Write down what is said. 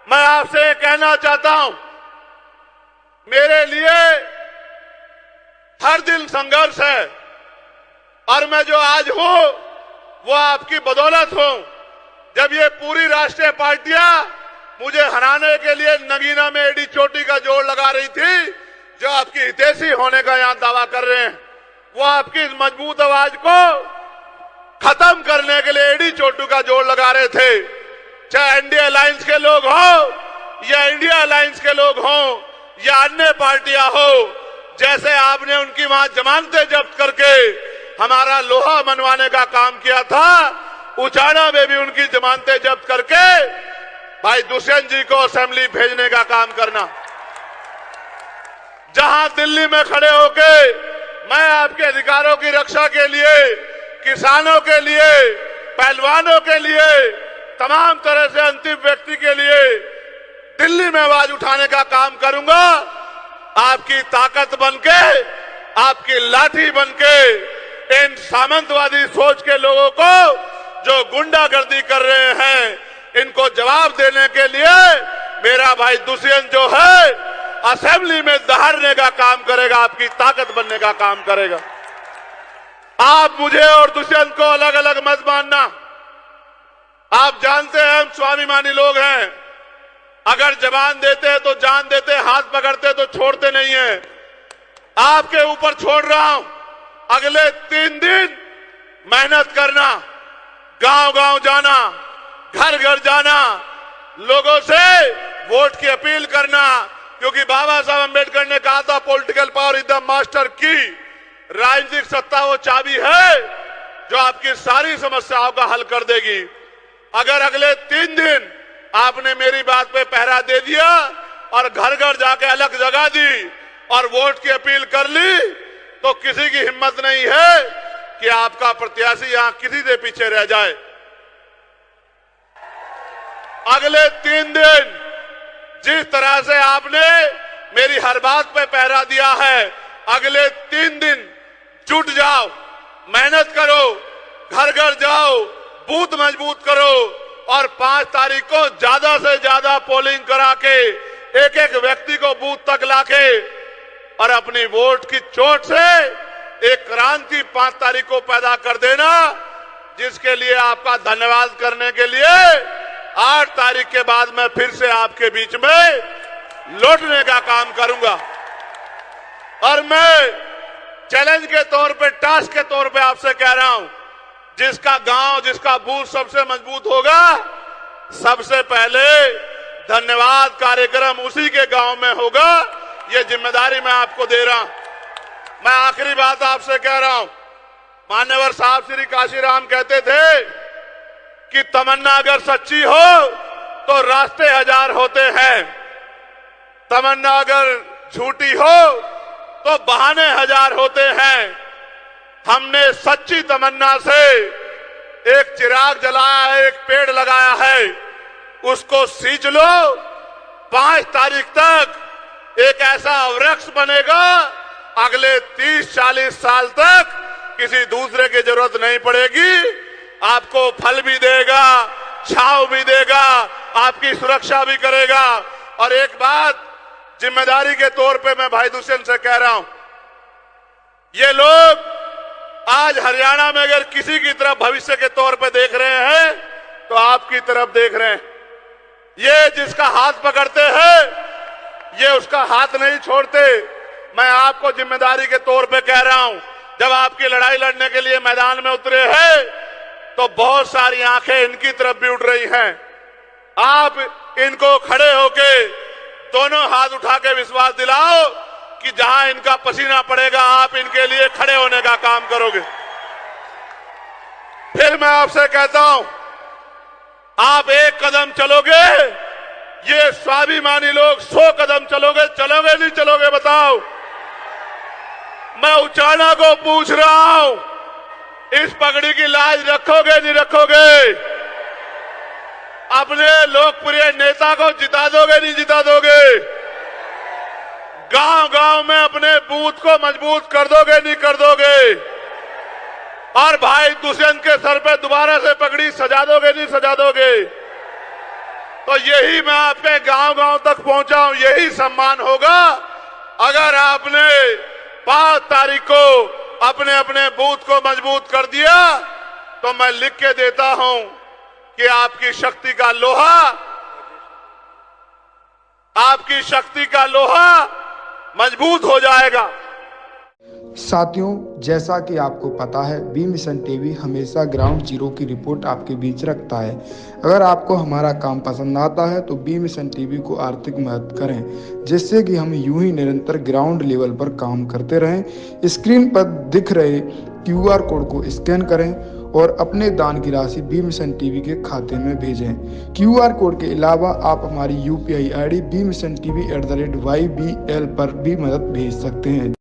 मैं आपसे कहना चाहता हूं, मेरे लिए हर दिन संघर्ष है और मैं जो आज हूं वो आपकी बदौलत हूं। जब ये पूरी राष्ट्रीय पार्टियां मुझे हराने के लिए नगीना में एडी चोटी का जोड़ लगा रही थी, जो आपकी हितैषी होने का यहां दावा कर रहे हैं, वो आपकी इस मजबूत आवाज को खत्म करने के लिए एडी चोटू का जोड़ लगा रहे थे। चाहे एनडीए अलायंस के लोग हो या इंडिया अलायंस के लोग हो या अन्य पार्टियां हो, जैसे आपने उनकी वहां जमानतें जब्त करके हमारा लोहा मनवाने का काम किया था, उचाना में भी उनकी जमानतें जब्त करके भाई दुष्यंत जी को असेंबली भेजने का काम करना। जहां दिल्ली में खड़े होके मैं आपके अधिकारों की रक्षा के लिए, किसानों के लिए, पहलवानों के लिए, तमाम तरह से अंतिम व्यक्ति के लिए दिल्ली में आवाज उठाने का काम करूंगा, आपकी ताकत बनके, आपकी लाठी बनके इन सामंतवादी सोच के लोगों को जो गुंडागर्दी कर रहे हैं, इनको जवाब देने के लिए मेरा भाई दुष्यंत जो है असेंबली में दहाड़ने का काम करेगा, आपकी ताकत बनने का काम करेगा। आप मुझे और दुष्यंत को अलग अलग मत मानना। आप जानते हैं हम स्वाभिमानी लोग हैं, अगर जबान देते हैं तो जान देते, हाथ पकड़ते तो छोड़ते नहीं है। आपके ऊपर छोड़ रहा हूं, अगले 3 दिन मेहनत करना, गांव गांव जाना, घर घर जाना, लोगों से वोट की अपील करना, क्योंकि बाबा साहब अम्बेडकर ने कहा था political power is the master की। राजनीतिक सत्ता वो चाबी है जो आपकी सारी समस्याओं का हल कर देगी। अगर अगले 3 दिन आपने मेरी बात पे पहरा दे दिया और घर घर जाके अलग जगा दी और वोट की अपील कर ली, तो किसी की हिम्मत नहीं है कि आपका प्रत्याशी यहां किसी से पीछे रह जाए। अगले 3 दिन जिस तरह से आपने मेरी हर बात पे पहरा दिया है, अगले 3 दिन जुट जाओ, मेहनत करो, घर घर जाओ, बूथ मजबूत करो और 5 तारीख को ज्यादा से ज्यादा पोलिंग करा के एक एक व्यक्ति को बूथ तक लाके और अपनी वोट की चोट से एक क्रांति 5 तारीख को पैदा कर देना, जिसके लिए आपका धन्यवाद करने के लिए 8 तारीख के बाद मैं फिर से आपके बीच में लौटने का काम करूंगा। और मैं चैलेंज के तौर पे, टास्क के तौर पे आपसे कह रहा हूं, जिसका गांव, जिसका बूथ सबसे मजबूत होगा, सबसे पहले धन्यवाद कार्यक्रम उसी के गांव में होगा। ये जिम्मेदारी मैं आपको दे रहा हूं। मैं आखिरी बात आपसे कह रहा हूं, मान्यवर साहब श्री काशीराम कहते थे कि तमन्ना अगर सच्ची हो तो रास्ते 1000 होते हैं, तमन्ना अगर झूठी हो तो बहाने 1000 होते हैं। हमने सच्ची तमन्ना से एक चिराग जलाया है, एक पेड़ लगाया है, उसको सींच लो। 5 तारीख तक एक ऐसा वृक्ष बनेगा, अगले 30-40 साल तक किसी दूसरे की जरूरत नहीं पड़ेगी, आपको फल भी देगा, छांव भी देगा, आपकी सुरक्षा भी करेगा। और एक बात जिम्मेदारी के तौर पे मैं भाई दुष्यंत से कह रहा हूं, ये लोग आज हरियाणा में अगर किसी की तरफ भविष्य के तौर पे देख रहे हैं तो आपकी तरफ देख रहे हैं। ये जिसका हाथ पकड़ते हैं, ये उसका हाथ नहीं छोड़ते। मैं आपको जिम्मेदारी के तौर पे कह रहा हूं, जब आपकी लड़ाई लड़ने के लिए मैदान में उतरे हैं तो बहुत सारी आंखें इनकी तरफ भी उठ रही हैं। आप इनको खड़े होके दोनों हाथ उठा के विश्वास दिलाओ कि जहां इनका पसीना पड़ेगा आप इनके लिए खड़े होने का काम करोगे। फिर मैं आपसे कहता हूं, आप 1 कदम चलोगे, ये स्वाभिमानी लोग 100 कदम चलोगे। चलोगे नहीं चलोगे बताओ? मैं उचाना को पूछ रहा हूं, इस पगड़ी की लाज रखोगे नहीं रखोगे? अपने लोकप्रिय नेता को जिता दोगे नहीं जिता दोगे? गांव गांव में अपने बूथ को मजबूत कर दोगे नहीं कर दोगे? और भाई दुष्यंत के सर पे दोबारा से पगड़ी सजा दोगे नहीं सजा दोगे? तो यही मैं आपके गांव-गांव तक पहुंचा हूं, यही सम्मान होगा। अगर आपने 5 तारीख को अपने अपने बूथ को मजबूत कर दिया तो मैं लिख के देता हूं कि आपकी शक्ति का लोहा मजबूत हो जाएगा। साथियों, जैसा कि आपको पता है, बी मिशन टीवी हमेशा ग्राउंड जीरो की रिपोर्ट आपके बीच रखता है। अगर आपको हमारा काम पसंद आता है तो बी मिशन टीवी को आर्थिक मदद करें, जिससे कि हम यूं ही निरंतर ग्राउंड लेवल पर काम करते रहें। स्क्रीन पर दिख रहे QR कोड को स्कैन करें और अपने दान की राशि बी मिशन टीवी के खाते में भेजें। QR कोड के अलावा आप हमारी UPI ID BMissionTV@YBL पर भी मदद भेज सकते हैं।